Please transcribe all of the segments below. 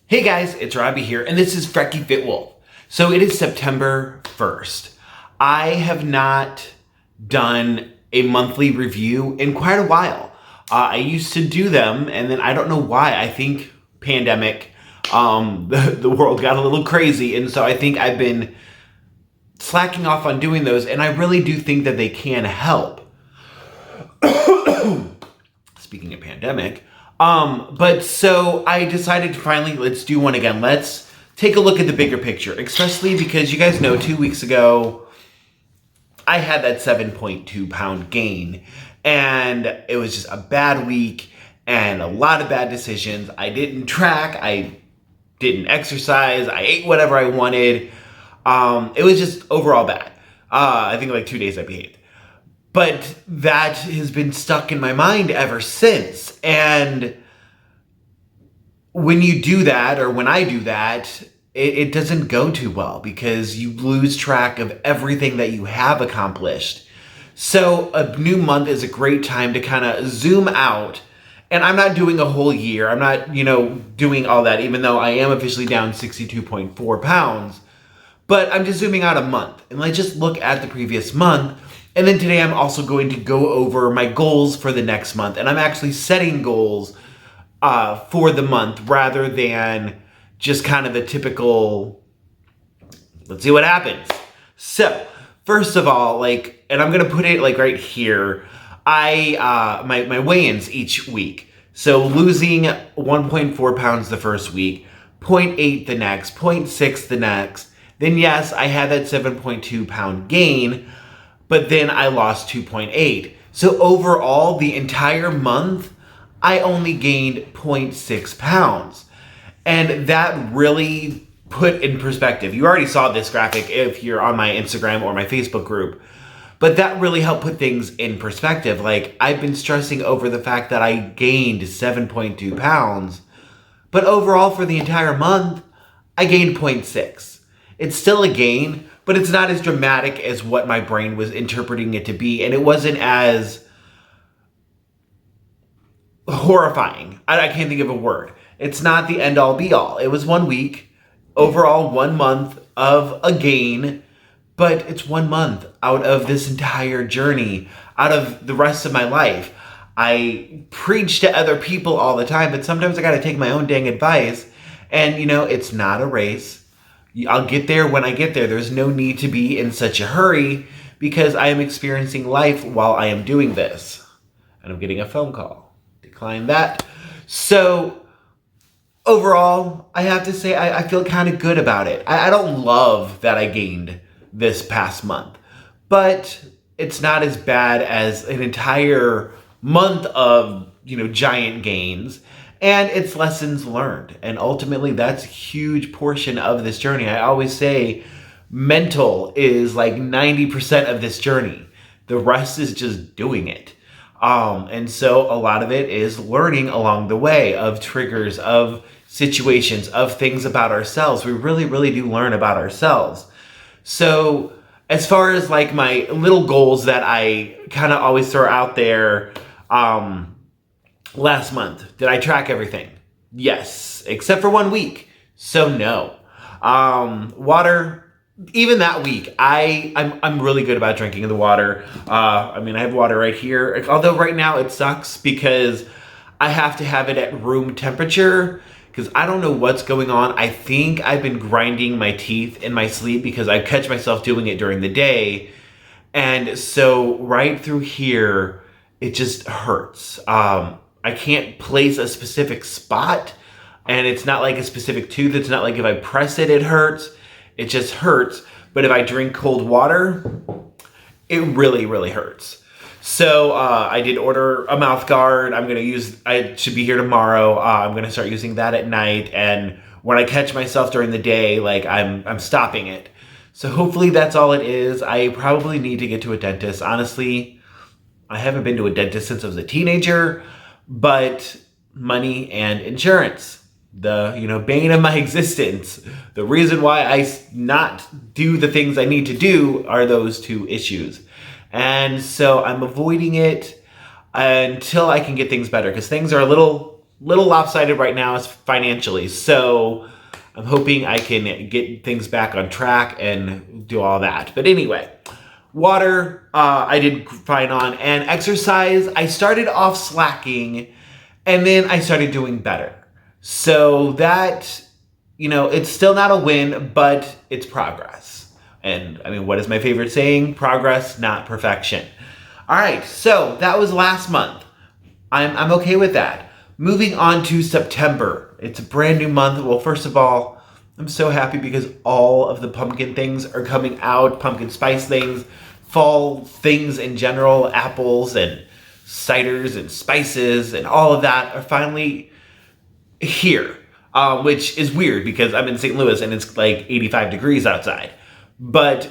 Hey guys, it's Robbie here, and this is FrekiFitWolf. So it is September 1st. I have not done a monthly review in quite a while. I used to do them, and then I don't know why. I think pandemic, the world got a little crazy, and so I think I've been slacking off on doing those, and I really do think that they can help. Speaking of pandemic, but so I decided to finally, let's do one again. Let's take a look at the bigger picture, especially because you guys know 2 weeks ago, I had that 7.2 pound gain, and it was just a bad week and a lot of bad decisions. I didn't track, I didn't exercise, I ate whatever I wanted. It was just overall bad. I think like 2 days I behaved. But that has been stuck in my mind ever since. And when you do that, or when I do that, it doesn't go too well because you lose track of everything that you have accomplished. So a new month is a great time to kind of zoom out. And I'm not doing a whole year. I'm not, doing all that, even though I am officially down 62.4 pounds. But I'm just zooming out a month. And let's just look at the previous month. And then today I'm also going to go over my goals for the next month. And I'm actually setting goals for the month rather than just kind of the typical, let's see what happens. So first of all, and I'm going to put it right here, my weigh-ins each week. So losing 1.4 pounds the first week, 0.8 the next, 0.6 the next. Then yes, I had that 7.2 pound gain, but then I lost 2.8. So overall, the entire month, I only gained 0.6 pounds. And that really put in perspective. You already saw this graphic if you're on my Instagram or my Facebook group. But that really helped put things in perspective. I've been stressing over the fact that I gained 7.2 pounds. But overall, for the entire month, I gained 0.6. It's still a gain, but it's not as dramatic as what my brain was interpreting it to be. And it wasn't as horrifying. I can't think of a word. It's not the end all be all. It was 1 week, overall 1 month of a gain, but it's 1 month out of this entire journey, out of the rest of my life. I preach to other people all the time, but sometimes I got to take my own dang advice. And it's not a race. I'll get there when I get there. There's no need to be in such a hurry because I am experiencing life while I am doing this. And I'm getting a phone call. Decline that. So overall, I have to say I feel kind of good about it. I don't love that I gained this past month, but it's not as bad as an entire month of, giant gains. And it's lessons learned. And ultimately, that's a huge portion of this journey. I always say mental is 90% of this journey. The rest is just doing it. And so a lot of it is learning along the way of triggers, of situations, of things about ourselves. We really, really do learn about ourselves. So as far as my little goals that I kind of always throw out there, last month, did I track everything? Yes, except for 1 week. So no. Water, even that week, I'm really good about drinking the water. I have water right here. Although right now it sucks because I have to have it at room temperature because I don't know what's going on. I think I've been grinding my teeth in my sleep because I catch myself doing it during the day. And so right through here, it just hurts. I can't place a specific spot, and it's not like a specific tooth. It's not like if I press it, it hurts. It just hurts. But if I drink cold water, it really, really hurts. So I did order a mouth guard. I should be here tomorrow. I'm going to start using that at night. And when I catch myself during the day, I'm stopping it. So hopefully that's all it is. I probably need to get to a dentist. Honestly, I haven't been to a dentist since I was a teenager. But money and insurance, the bane of my existence, the reason why I not do the things I need to do are those two issues. And so I'm avoiding it until I can get things better because things are a little little lopsided right now is financially. So I'm hoping I can get things back on track and do all that. But anyway, water, I did fine on. And exercise, I started off slacking and then I started doing better. So that, it's still not a win, but it's progress. And I mean, what is my favorite saying? Progress, not perfection. All right, so that was last month. I'm okay with that. Moving on to September. It's a brand new month. Well, first of all, I'm so happy because all of the pumpkin things are coming out, pumpkin spice things, fall things in general, apples and ciders and spices and all of that are finally here, which is weird because I'm in St. Louis and it's like 85 degrees outside. But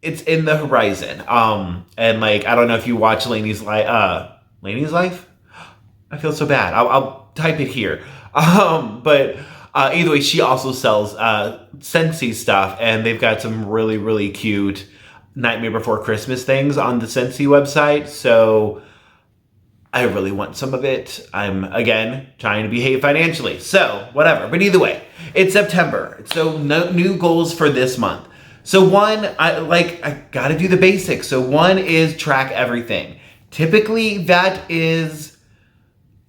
it's in the horizon. And like, I don't know if you watch Lainey's Life? I feel so bad. I'll type it here. But either way, she also sells Scentsy stuff, and they've got some really, really cute Nightmare Before Christmas things on the Scentsy website. So I really want some of it. I'm, again, trying to behave financially. So whatever. But either way, it's September. So no new goals for this month. So one, I gotta do the basics. So one is track everything. Typically, that is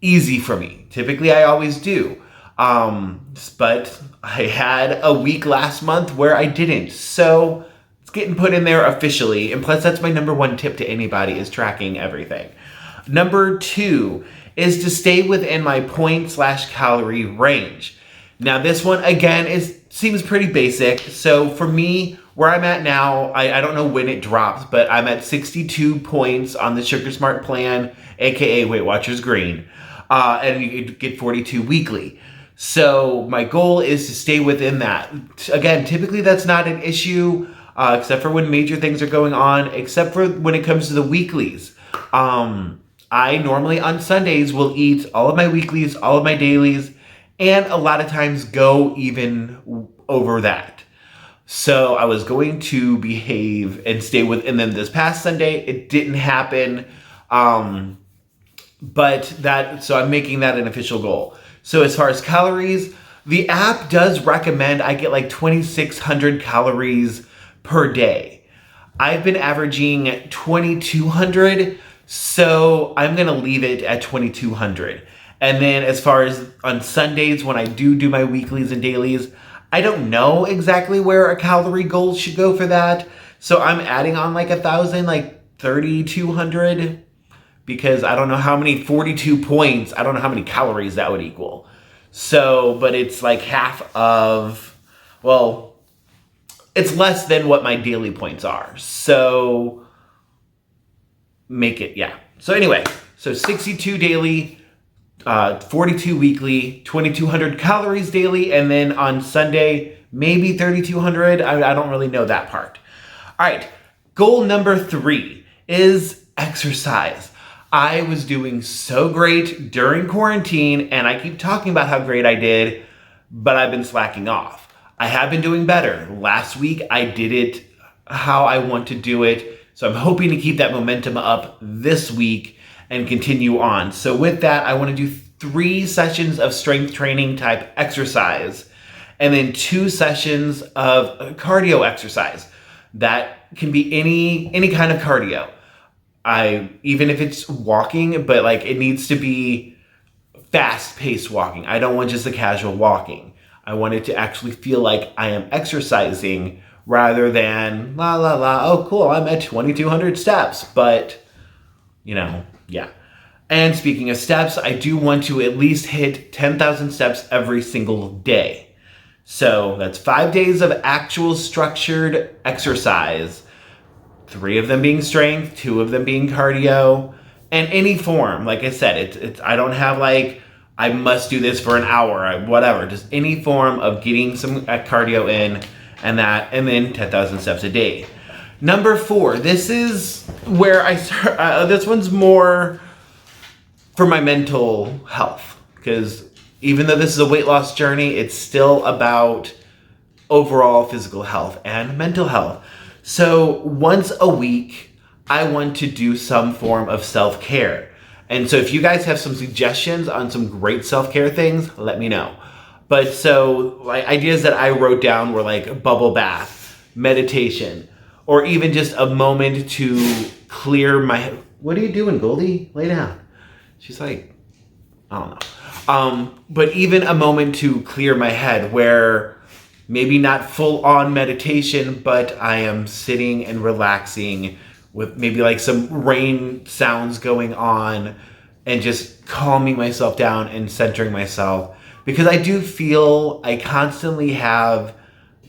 easy for me. Typically, I always do. But I had a week last month where I didn't. So it's getting put in there officially. And plus, that's my number one tip to anybody is tracking everything. Number two is to stay within my point/calorie range. Now, this one, again, seems pretty basic. So for me, where I'm at now, I don't know when it drops, but I'm at 62 points on the Sugar Smart plan, aka Weight Watchers Green. And you get 42 weekly. So my goal is to stay within that. Again, typically that's not an issue, except for when major things are going on, except for when it comes to the weeklies. I normally on Sundays will eat all of my weeklies, all of my dailies, and a lot of times go even over that. So I was going to behave and stay with, and then this past Sunday, it didn't happen. So I'm making that an official goal. So as far as calories, the app does recommend I get like 2,600 calories per day. I've been averaging 2,200, so I'm gonna leave it at 2,200. And then as far as on Sundays, when I do my weeklies and dailies, I don't know exactly where a calorie goal should go for that. So I'm adding on like 1,000, like 3,200, because I don't know how many 42 points, I don't know how many calories that would equal. So, but it's like half of, well, it's less than what my daily points are. So make it, yeah. So anyway, so 62 daily, 42 weekly, 2,200 calories daily, and then on Sunday, maybe 3,200. I don't really know that part. All right, goal number 3 is exercise. I was doing so great during quarantine, and I keep talking about how great I did, but I've been slacking off. I have been doing better. Last week, I did it how I want to do it, so I'm hoping to keep that momentum up this week and continue on. So with that, I want to do 3 sessions of strength training type exercise, and then 2 sessions of cardio exercise. That can be any kind of cardio. Even if it's walking, but like it needs to be fast-paced walking. I don't want just a casual walking. I want it to actually feel like I am exercising rather than oh cool, I'm at 2,200 steps, but yeah. And speaking of steps, I do want to at least hit 10,000 steps every single day. So that's 5 days of actual structured exercise. 3 of them being strength, 2 of them being cardio, and any form. Like I said, it's I don't have like, I must do this for an hour, whatever. Just any form of getting some cardio in and then 10,000 steps a day. Number 4, this is where I start, this one's more for my mental health. Because even though this is a weight loss journey, it's still about overall physical health and mental health. So once a week, I want to do some form of self-care. And so if you guys have some suggestions on some great self-care things, let me know. But so like ideas that I wrote down were like bubble bath, meditation, or even just a moment to clear my head. What are you doing, Goldie? Lay down. She's like, I don't know. But even a moment to clear my head where maybe not full on meditation, but I am sitting and relaxing with maybe like some rain sounds going on and just calming myself down and centering myself. Because I do feel I constantly have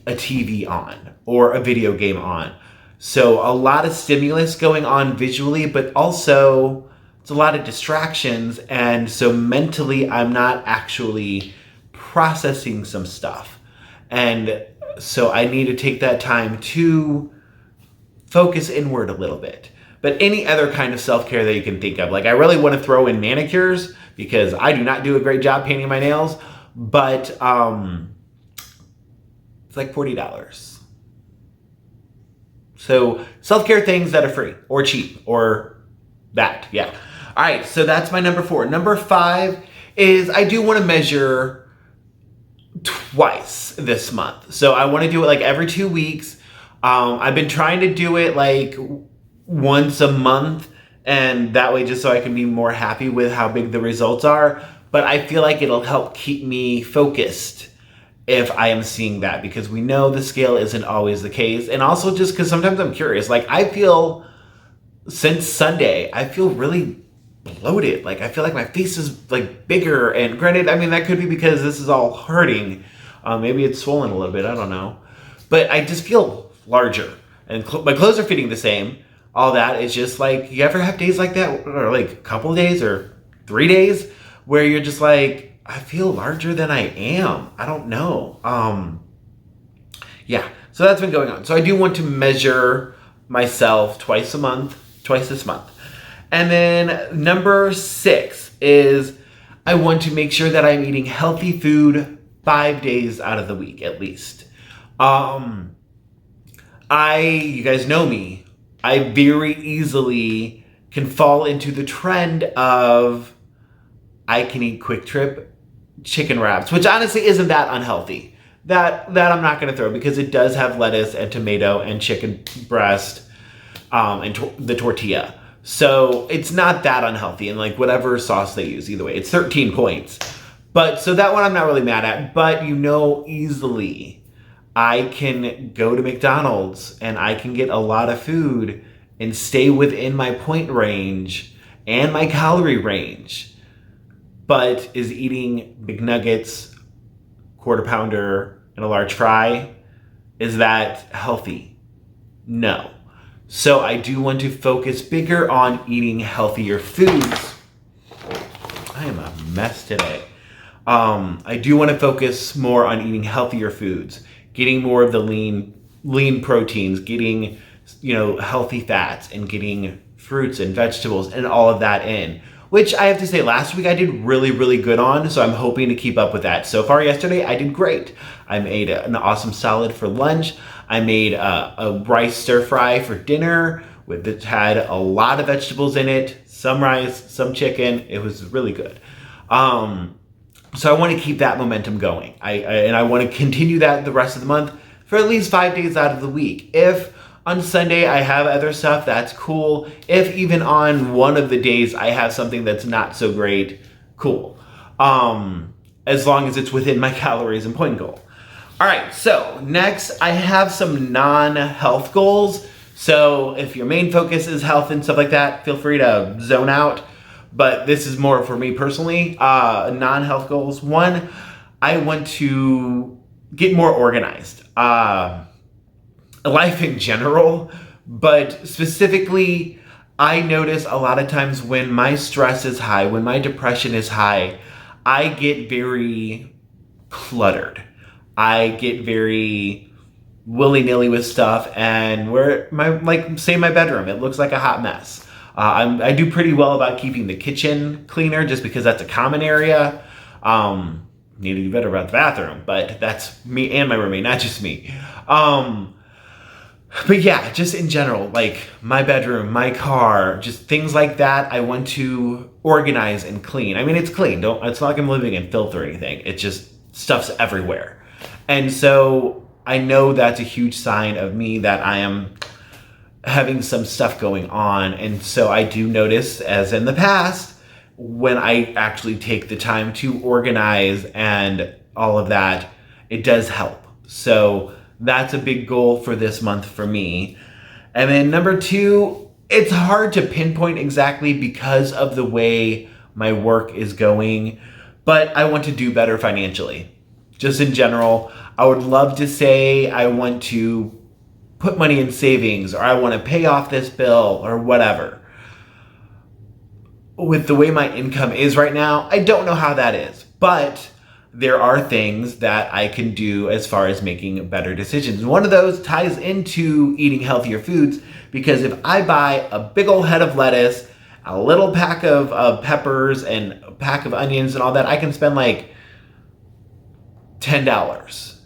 a TV on or a video game on. So a lot of stimulus going on visually, but also it's a lot of distractions. And so mentally, I'm not actually processing some stuff. And so I need to take that time to focus inward a little bit. But any other kind of self-care that you can think of. Like I really want to throw in manicures because I do not do a great job painting my nails, but it's like $40. So self-care things that are free or cheap or that, yeah. All right, so that's my number 4. Number 5 is I do want to measure twice this month. So I want to do it like every 2 weeks. I've been trying to do it like once a month, and that way just so I can be more happy with how big the results are. But I feel like it'll help keep me focused if I am seeing that, because we know the scale isn't always the case. And also just because sometimes I'm curious, like I feel since Sunday, I feel really bloated. Like I feel like my face is like bigger, and granted, I mean, that could be because this is all hurting. Maybe it's swollen a little bit, I don't know. But I just feel larger, and my clothes are fitting the same. All that is just like, you ever have days like that, or like a couple of days or 3 days where you're just like, I feel larger than I am. I don't know. Yeah, so that's been going on. So I do want to measure myself twice this month. And then number 6 is I want to make sure that I'm eating healthy food 5 days out of the week at least. You guys know me. I very easily can fall into the trend of I can eat Quick Trip chicken wraps, which honestly isn't that unhealthy. That I'm not going to throw because it does have lettuce and tomato and chicken breast and the tortilla. So it's not that unhealthy, and like whatever sauce they use, either way, it's 13 points. But so that one I'm not really mad at, but easily I can go to McDonald's and I can get a lot of food and stay within my point range and my calorie range. But is eating big nuggets, quarter pounder, and a large fry, is that healthy? No. So I do want to focus bigger on eating healthier foods. I am a mess today. I do want to focus more on eating healthier foods, getting more of the lean proteins, getting, healthy fats, and getting fruits and vegetables and all of that in, which I have to say last week I did really, really good on. So I'm hoping to keep up with that. So far yesterday, I did great. I made an awesome salad for lunch. I made a rice stir fry for dinner that had a lot of vegetables in it, some rice, some chicken. It was really good. So I want to keep that momentum going. I want to continue that the rest of the month for at least 5 days out of the week. If on Sunday I have other stuff, that's cool. If even on one of the days I have something that's not so great, cool. As long as it's within my calories and point goal. All right, so next I have some non-health goals. So if your main focus is health and stuff like that, feel free to zone out. But this is more for me personally, non-health goals. 1, I want to get more organized. Life in general, but specifically, I notice a lot of times when my stress is high, when my depression is high, I get very cluttered. I get very willy-nilly with stuff, and say my bedroom, it looks like a hot mess. I do pretty well about keeping the kitchen cleaner just because that's a common area. Need to do better about the bathroom, but that's me and my roommate, not just me. But yeah, just in general, like my bedroom, my car, just things like that, I want to organize and clean. I mean, it's clean. It's not like I'm living in filth or anything. It's just stuff's everywhere. And so I know that's a huge sign of me that I am having some stuff going on. And so I do notice, as in the past, when I actually take the time to organize and all of that, it does help. So that's a big goal for this month for me. And then number 2, it's hard to pinpoint exactly because of the way my work is going, but I want to do better financially. Just in general, I would love to say I want to put money in savings, or I want to pay off this bill, or whatever. With the way my income is right now, I don't know how that is, but there are things that I can do as far as making better decisions. One of those ties into eating healthier foods, because if I buy a big old head of lettuce, a little pack of peppers, and a pack of onions and all that, I can spend like $10.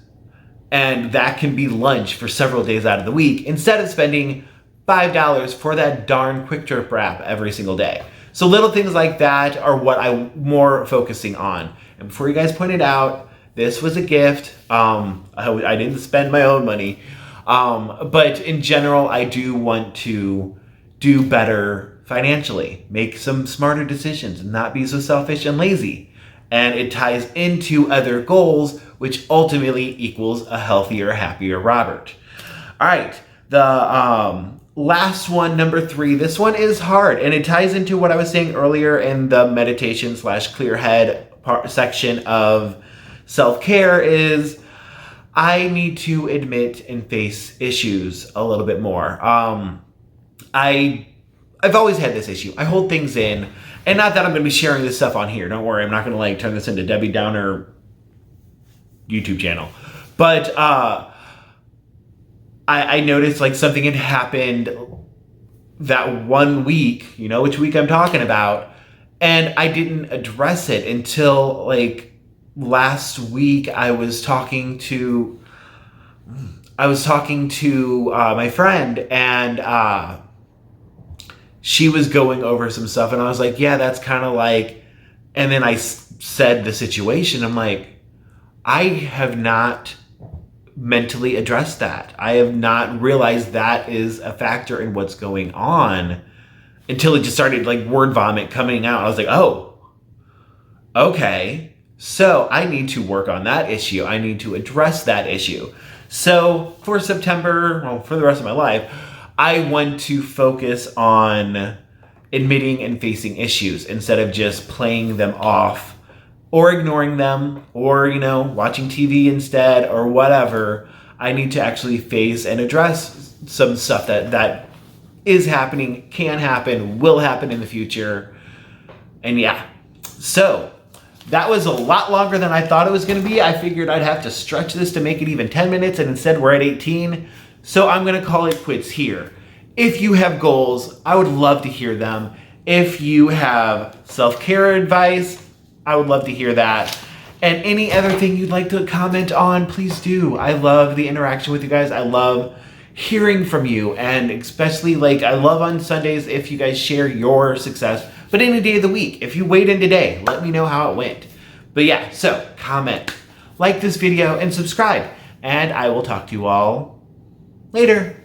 And that can be lunch for several days out of the week, instead of spending $5 for that darn quick trip wrap every single day. So little things like that are what I'm more focusing on. And before you guys pointed out, this was a gift. I didn't spend my own money. But in general, I do want to do better financially, make some smarter decisions, and not be so selfish and lazy. And it ties into other goals, which ultimately equals a healthier, happier Robert. All right, the last one, number 3, this one is hard, and it ties into what I was saying earlier in the meditation / clear head section of self-care. Is I need to admit and face issues a little bit more. I've always had this issue. I hold things in, and not that I'm going to be sharing this stuff on here. Don't worry, I'm not going to like turn this into Debbie Downer YouTube channel. But I noticed like something had happened that one week, you know which week I'm talking about, and I didn't address it until like last week. I was talking to my friend, and she was going over some stuff, and I was like, yeah, that's kind of like, and then I said the situation. I'm like, I have not mentally addressed that. I have not realized that is a factor in what's going on until it just started like word vomit coming out. I was like, oh, okay. So I need to work on that issue. I need to address that issue. So for September, well, for the rest of my life, I want to focus on admitting and facing issues instead of just playing them off or ignoring them, or, watching TV instead, or whatever. I need to actually face and address some stuff that is happening, can happen, will happen in the future. And yeah, so that was a lot longer than I thought it was going to be. I figured I'd have to stretch this to make it even 10 minutes, and instead we're at 18. So I'm going to call it quits here. If you have goals, I would love to hear them. If you have self-care advice, I would love to hear that. And any other thing you'd like to comment on, please do. I love the interaction with you guys. I love hearing from you. And especially, I love on Sundays if you guys share your success. But any day of the week, if you weighed in today, let me know how it went. But yeah, so comment, like this video, and subscribe. And I will talk to you all later.